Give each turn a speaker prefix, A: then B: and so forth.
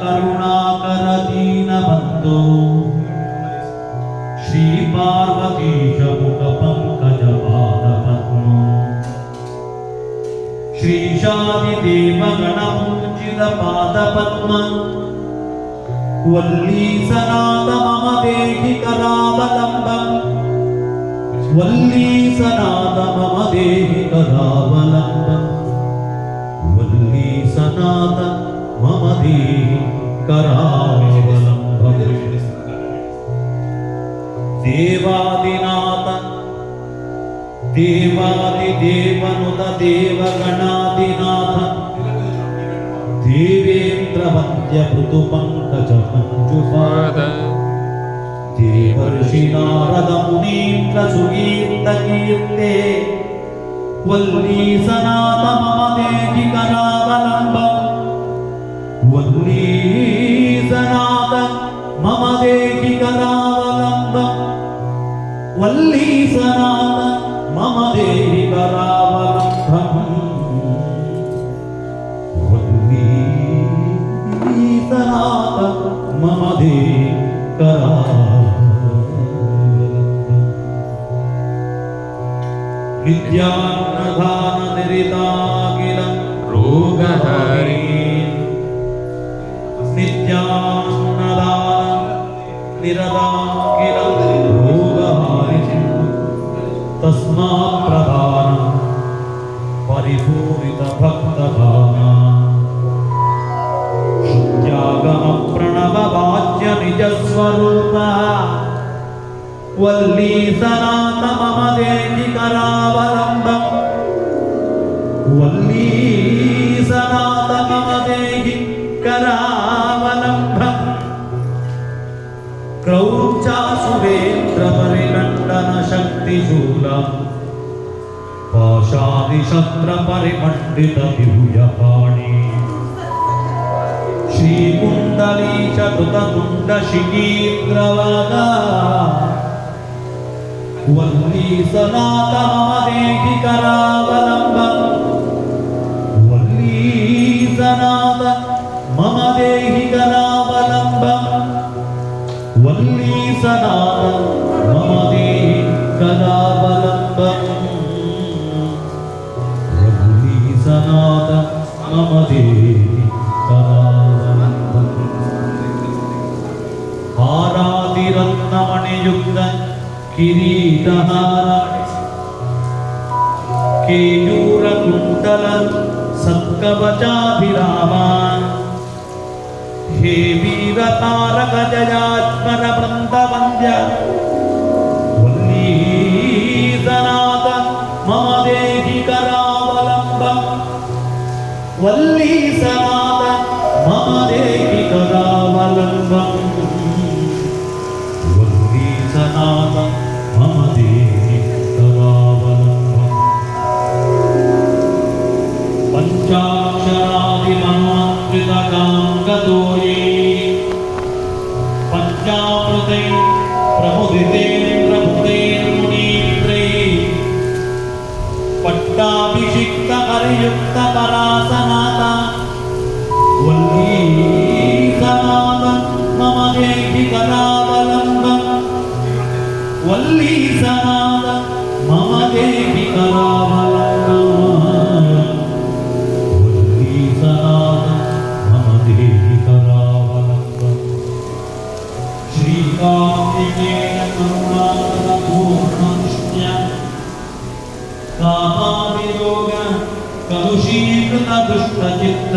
A: करुणाकर दीनबन्धो श्री पार्वतीश मुख पंकज पादपद्मम् श्रीशादिदेव गणपूजित पादपद्मम् वल्ली सनात मम देहि करावलम्बम् वल्ली सनात मम देहि करावलम्बम् वल्ली सनात मम देहि करावलम्बम् देवादिनाथ देवादिदेवनुत देवगणादिनाथ देवेन्द्र वन्द्य मृदु पंकज मंजुपाद देवर्षि नारद मुनीन्द्र सुगीत कीर्ते वल्ली सनात मम देहि करावलम्बम् वल्ली सनात मम देहि करावलम्बम् वल्ली सनात मम देहि करावलम्बम् सनात मम देहि करावलम्बम् विद्यानधान निरिताकिल रोगहरि नित्यानदान निरताकिल रोगहरि तस्मात् प्रधान परिपूरित भक्तभावना शुद्ध्यागम प्रणव वाच्य निज स्वरूप वल्ली सनात मम देहि करावलम्बम् वल्ली सनात मम देहि करावलम्बम् क्रौचा सुवेन्द्र परिगण्डन शक्तिशूला पाशादिशस्त्र परिमण्डित विभुजपाणि श्रीकुण्डलीश कृतकुण्ड शिखीन्द्रवदा वल्ली सनात मम देहि करावलम्बम् वल्ली सनात मम देहि करावलम्बम् वल्ली सनात मम देहि करावलम्बम् वल्ली सनात मम देहि करावलम्बम् हारादिरत्नमणियुक्त किरीटहार केयूरकुण्डल सत्कवचाभिरामा हे वीरतारक जयात्मर वृन्दवन्द्य वल्ली सनात मम देहि करावलम्बम् वल्ली सनात मम देहि करावलम्बम् वल्ली सनात मम देहि करावलम्बम् पञ्चाक्षरादिमन्त्रितकाङ्गतोये पञ्चामृतै प्रमुदितेन्द्रभृतैर्मुनीन्द्रैः पट्टाभिषिक्त हरियुक्त परासनाता वल्ली सनात मम देहि करावलम्बम् वल्ली सनात मम देहि करावलम्बम् वल्ली सनात मम देहि करावलम्बम् श्रीकार्तिकेय करुणाकर पूर्णदृष्ट्या कामादियोग कलुषीकृत दुष्टचित्त